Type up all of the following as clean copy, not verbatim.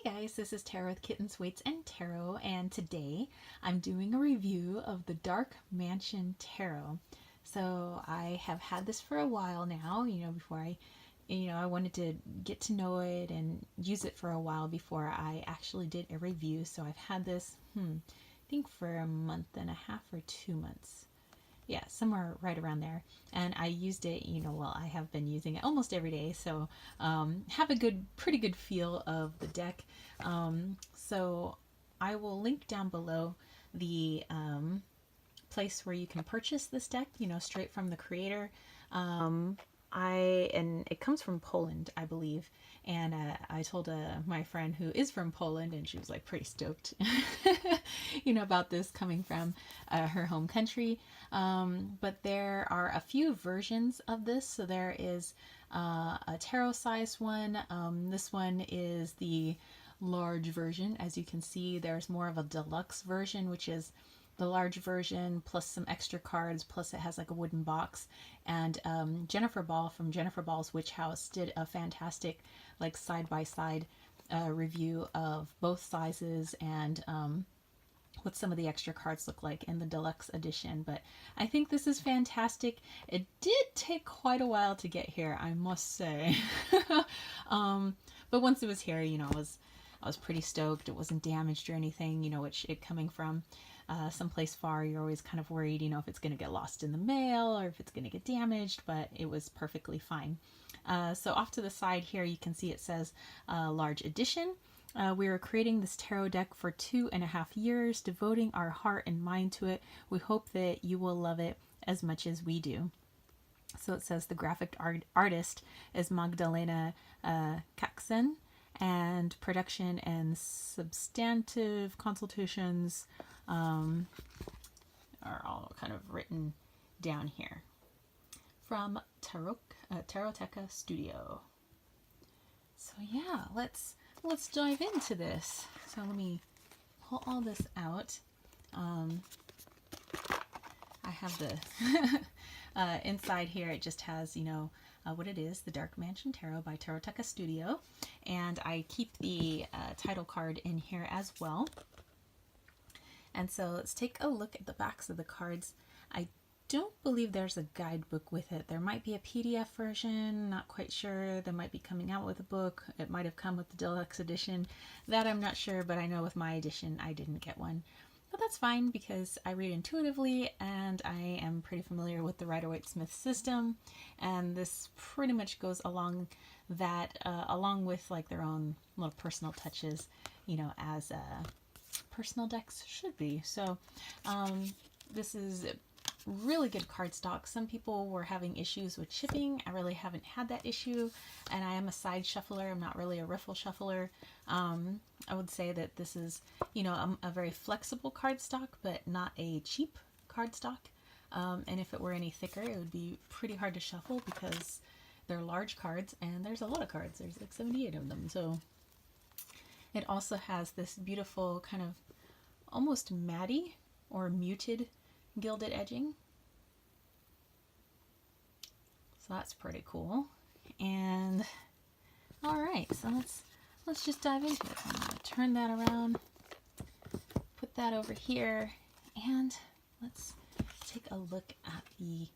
guys, this is Tarot with Kittens, Weights, and Tarot, and today I'm doing a review of the Dark Mansion Tarot. So I have had this for a while now, before I wanted to get to know it and use it for a while before I actually did a review. So I've had this, I think for a month and a half or 2 months. Yeah, somewhere right around there. And I used it, I have been using it almost every day, so have a pretty good feel of the deck. So I will link down below the place where you can purchase this deck, straight from the creator. And it comes from Poland, I believe. And I told my friend who is from Poland, and she was like pretty stoked, about this coming from her home country. But there are a few versions of this. So there is a tarot size one. This one is the large version. As you can see, there's more of a deluxe version, which is the large version plus some extra cards, plus it has like a wooden box. And Jennifer Ball from Jennifer Ball's Witch House did a fantastic like side-by-side review of both sizes and what some of the extra cards look like in the deluxe edition. But I think this is fantastic. It did take quite a while to get here, I must say. But once it was here, I was pretty stoked. It wasn't damaged or anything, which it coming from someplace far, you're always kind of worried, if it's going to get lost in the mail or if it's going to get damaged, but it was perfectly fine. So off to the side here, you can see it says large edition. We are creating this tarot deck for 2.5 years, devoting our heart and mind to it. We hope that you will love it as much as we do. So it says the graphic artist is Magdalena Kaksen, and production and substantive consultations are all kind of written down here from Taroteca Studio. So yeah, let's dive into this. So let me pull all this out. I have the inside here. It just has what it is, the Dark Mansion Tarot by Taroteca Studio, and I keep the title card in here as well. And so let's take a look at the backs of the cards. I don't believe there's a guidebook with it. There might be a PDF version, not quite sure. They might be coming out with a book. It might have come with the deluxe edition. That I'm not sure, but I know with my edition I didn't get one. But that's fine because I read intuitively and I am pretty familiar with the Rider-Waite-Smith system, and this pretty much goes along that, along with like their own little personal touches, as personal decks should be. So this is really good cardstock. Some people were having issues with shipping. I really haven't had that issue, and I am a side shuffler. I'm not really a riffle shuffler. I would say that this is, a very flexible cardstock, but not a cheap cardstock. And if it were any thicker, it would be pretty hard to shuffle because they're large cards, and there's a lot of cards. There's like 78 of them. So it also has this beautiful kind of almost matty or muted gilded edging. So that's pretty cool. And all right, so let's just dive into it. I'm going to turn that around, put that over here, and let's take a look at the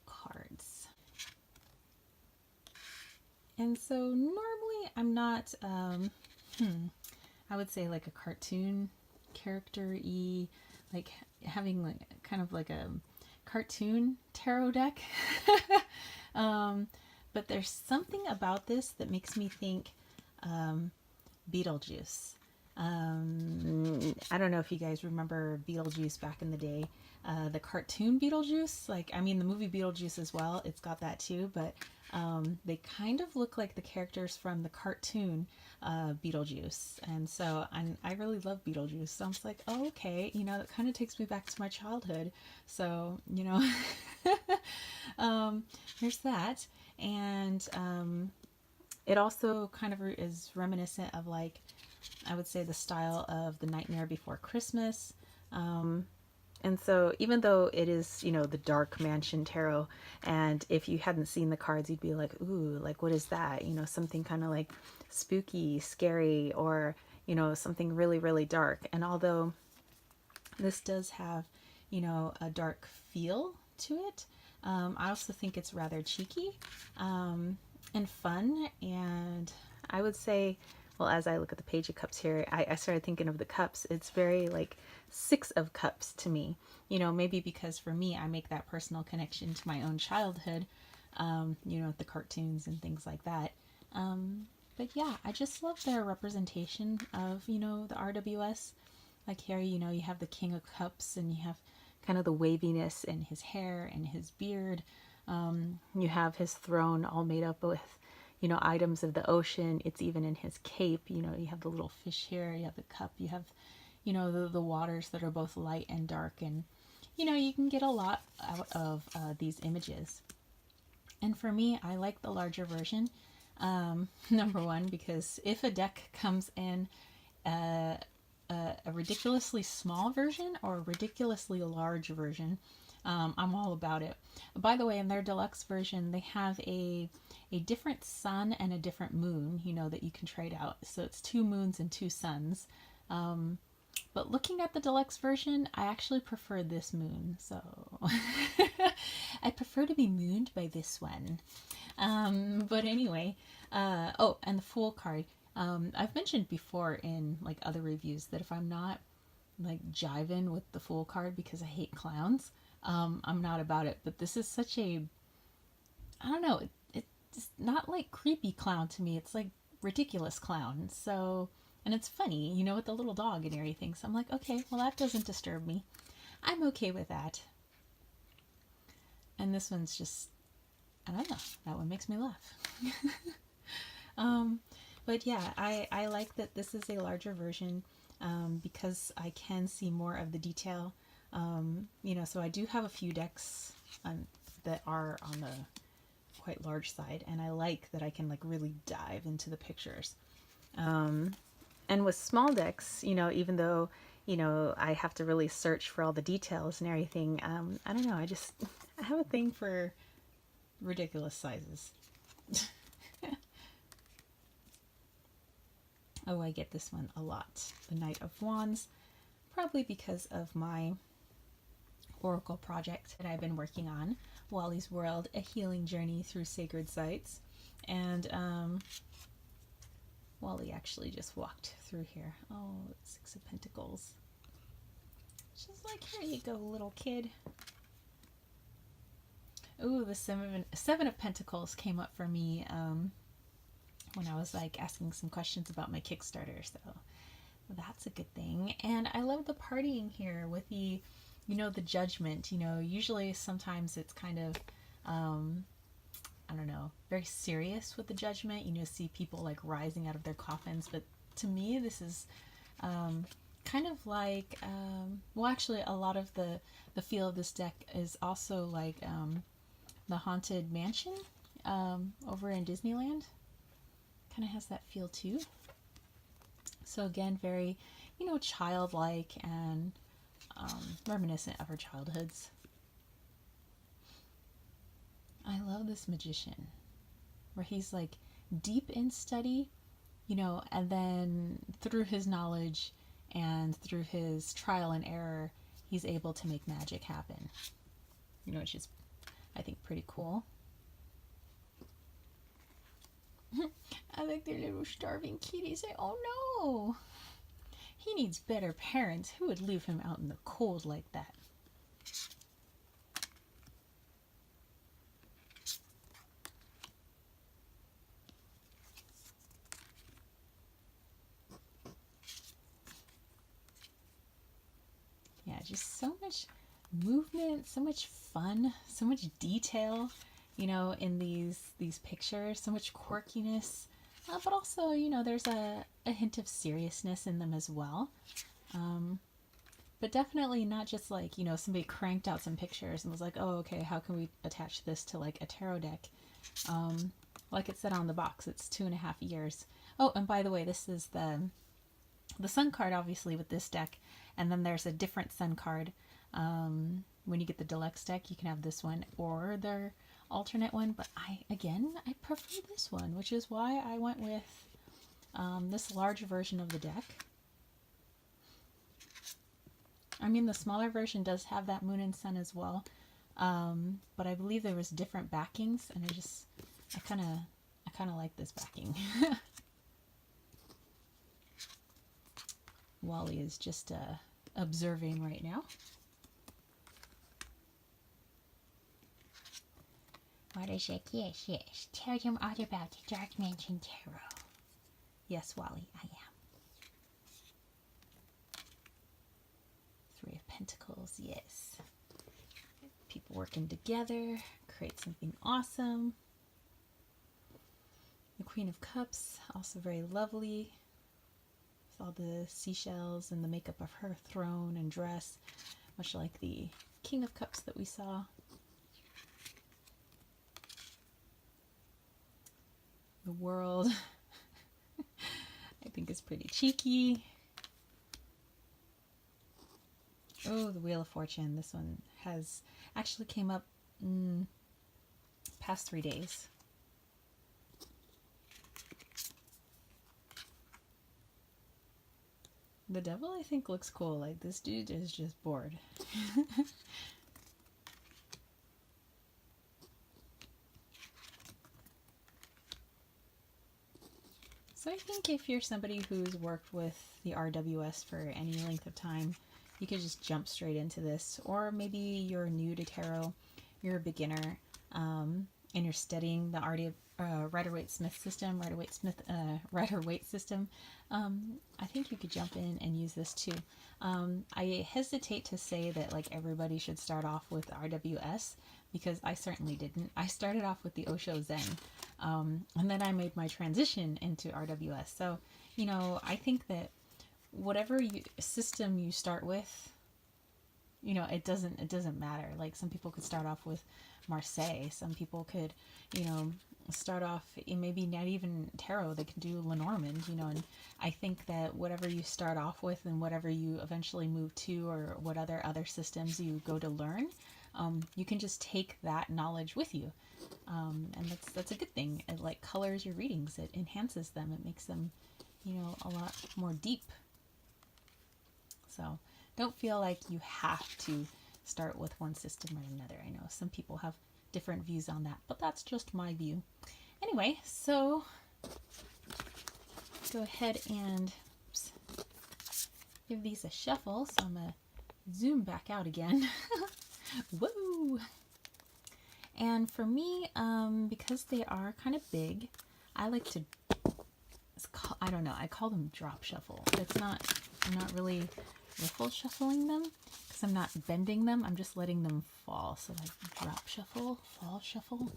cards. And so normally I'm not, I would say like a cartoon character-y, like having like kind of like a cartoon tarot deck. But there's something about this that makes me think Beetlejuice. I don't know if you guys remember Beetlejuice back in the day, the cartoon Beetlejuice. Like, I mean, the movie Beetlejuice as well, it's got that too, but they kind of look like the characters from the cartoon Beetlejuice. And so I really love Beetlejuice. So I was like, oh, okay, that kind of takes me back to my childhood. So, there's that. And it also kind of is reminiscent of, like, I would say the style of The Nightmare Before Christmas. And so even though it is, the Dark Mansion Tarot, and if you hadn't seen the cards, you'd be like, ooh, like, what is that? Something kind of like spooky, scary, or, something really, really dark. And although this does have, a dark feel to it, I also think it's rather cheeky and fun. And I would say, well, as I look at the Page of Cups here, I started thinking of the cups. It's very like Six of Cups to me. Maybe because for me, I make that personal connection to my own childhood, the cartoons and things like that. But yeah, I just love their representation of, the RWS. Like here, you have the King of Cups and you have kind of the waviness in his hair and his beard. You have his throne all made up with, items of the ocean. It's even in his cape. You have the little fish here, you have the cup, you have, the waters that are both light and dark. And, you can get a lot out of these images. And for me, I like the larger version. Number one, because if a deck comes in a ridiculously small version or a ridiculously large version, I'm all about it. By the way, in their deluxe version, they have a different sun and a different moon, that you can trade out. So it's 2 moons and 2 suns. But looking at the deluxe version, I actually prefer this moon. So I prefer to be mooned by this one. But anyway, oh, and the Fool card. I've mentioned before in like other reviews that if I'm not like jiving with the Fool card because I hate clowns, I'm not about it. But this is such a, I don't know, it's not like creepy clown to me. It's like ridiculous clown. So, and it's funny, with the little dog and everything. So I'm like, okay, well that doesn't disturb me. I'm okay with that. And this one's just, I don't know, that one makes me laugh. But yeah, I like that this is a larger version because I can see more of the detail. So I do have a few decks that are on the quite large side, and I like that I can like really dive into the pictures. And with small decks, even though, I have to really search for all the details and everything, I don't know, I have a thing for ridiculous sizes. Oh, I get this one a lot. The Knight of Wands, probably because of my Oracle project that I've been working on, Wally's World, A Healing Journey Through Sacred Sites. And Wally actually just walked through here. Oh, 6 of Pentacles. She's like, here you go, little kid. Ooh, the seven of Pentacles came up for me when I was like asking some questions about my Kickstarter, so that's a good thing. And I love the partying here with the, the judgment. Usually sometimes it's kind of, I don't know, very serious with the judgment. See people like rising out of their coffins, but to me this is kind of like, well actually a lot of the feel of this deck is also like the Haunted Mansion over in Disneyland. Kind of has that feel too. So again, very, childlike and reminiscent of our childhoods. I love this Magician, where he's like deep in study, and then through his knowledge and through his trial and error, he's able to make magic happen. Which is, I think, pretty cool. I like their little starving kitties. Oh no! He needs better parents. Who would leave him out in the cold like that? Yeah, just so much movement, so much fun, so much detail, in these pictures, so much quirkiness, but also, there's a hint of seriousness in them as well. But definitely not just like, somebody cranked out some pictures and was like, oh, okay, how can we attach this to like a tarot deck? Like it said on the box, it's 2.5 years. Oh, and by the way, this is the Sun card, obviously, with this deck. And then there's a different Sun card. When you get the deluxe deck, you can have this one or their alternate one. But I prefer this one, which is why I went with this large version of the deck. I mean, the smaller version does have that moon and sun as well, but I believe there was different backings, and I kind of like this backing. Wally is just observing right now. What is it? Yes, yes. Tell them all about the Dark Mansion Tarot. Yes, Wally, I am. Three of Pentacles, yes. People working together, create something awesome. The Queen of Cups, also very lovely. With all the seashells and the makeup of her throne and dress, much like the King of Cups that we saw. The World, I think is pretty cheeky. Oh, the Wheel of Fortune. This one has actually came up past 3 days. The Devil, I think, looks cool. Like, this dude is just bored. So I think if you're somebody who's worked with the RWS for any length of time, you could just jump straight into this. Or maybe you're new to tarot, you're a beginner, and you're studying the Rider-Waite-Smith system, Rider-Waite system. I think you could jump in and use this too. I hesitate to say that like everybody should start off with RWS, because I certainly didn't. I started off with the Osho Zen, and then I made my transition into RWS. So, you know, I think that whatever system you start with, you know, it doesn't matter. Like, some people could start off with Marseille. Some people could, you know, start off in maybe not even tarot. They can do Lenormand, you know. And I think that whatever you start off with and whatever you eventually move to, or what other systems you go to learn, you can just take that knowledge with you, and that's a good thing. It like colors your readings. It enhances them. It makes them, you know, a lot more deep. So don't feel like you have to start with one system or another. I know some people have different views on that, but that's just my view. Anyway, so go ahead and give these a shuffle. So I'm going to zoom back out again. Woo! And for me, because they are kind of big, I like to, I don't know, I call them drop shuffle. I'm not really riffle shuffling them, because I'm not bending them, I'm just letting them fall. So like drop shuffle, fall shuffle.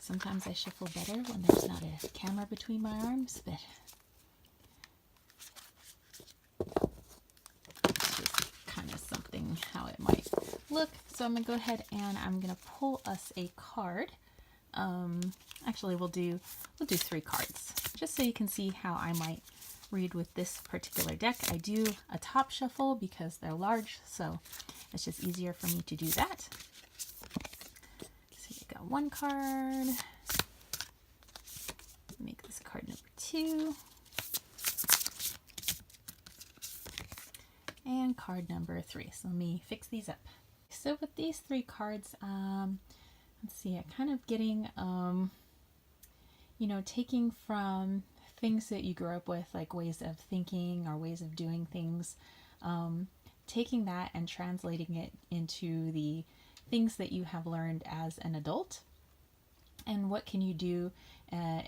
Sometimes I shuffle better when there's not a camera between my arms, but it's just kind of something how it might look. So I'm going to go ahead and I'm going to pull us a card. Actually, we'll do 3 cards, just so you can see how I might read with this particular deck. I do a top shuffle because they're large, so it's just easier for me to do that. So you got 1 card. Make this card number 2. And card number 3. So let me fix these up. So with these 3 cards, let's see, I'm kind of getting, you know, taking from things that you grew up with, like ways of thinking or ways of doing things, taking that and translating it into the things that you have learned as an adult. And what can you do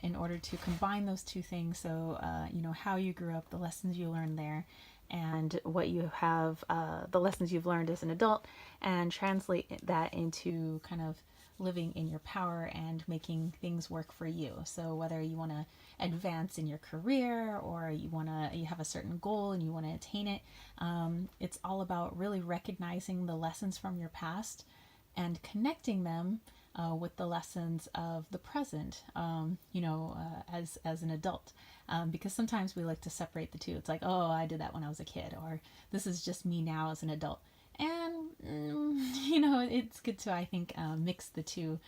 in order to combine those 2 things? So, you know, how you grew up, the lessons you learned there, and what you have, the lessons you've learned as an adult, and translate that into kind of living in your power and making things work for you. So whether you want to advance in your career, or you have a certain goal and you want to attain it, it's all about really recognizing the lessons from your past and connecting them with the lessons of the present, you know, as an adult. Because sometimes we like to separate the two. It's like, oh, I did that when I was a kid, or this is just me now as an adult. And it's good to, I think, mix the two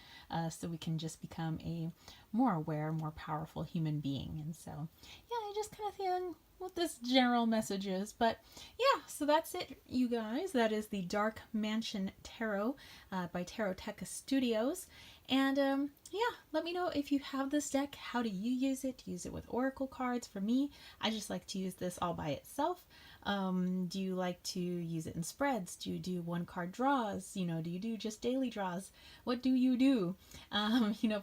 so we can just become a more aware, more powerful human being. And so, yeah, I just kind of think what this general message is. But yeah, so that's it, you guys. That is the Dark Mansion Tarot by Taroteca Studios. And yeah, let me know if you have this deck. How do you use it? Do you use it with oracle cards? For me, I just like to use this all by itself. Do you like to use it in spreads? Do you do one card draws? Do you do just daily draws? What do you do?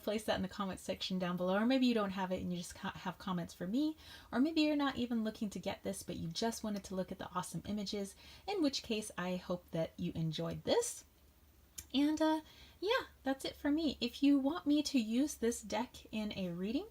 Place that in the comment section down below. Or maybe you don't have it and you just have comments for me. Or maybe you're not even looking to get this, but you just wanted to look at the awesome images, in which case I hope that you enjoyed this. And yeah, that's it for me. If you want me to use this deck in a reading,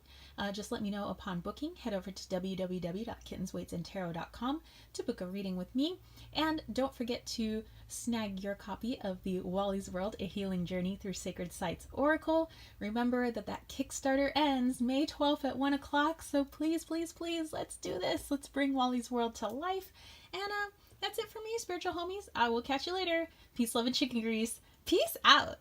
just let me know upon booking. Head over to www.kittensweightsandtarot.com to book a reading with me. And don't forget to snag your copy of the Wally's World, A Healing Journey Through Sacred Sites Oracle. Remember that Kickstarter ends May 12th at 1 o'clock. So please, please, please, let's do this. Let's bring Wally's World to life. And that's it for me, spiritual homies. I will catch you later. Peace, love, and chicken grease. Peace out.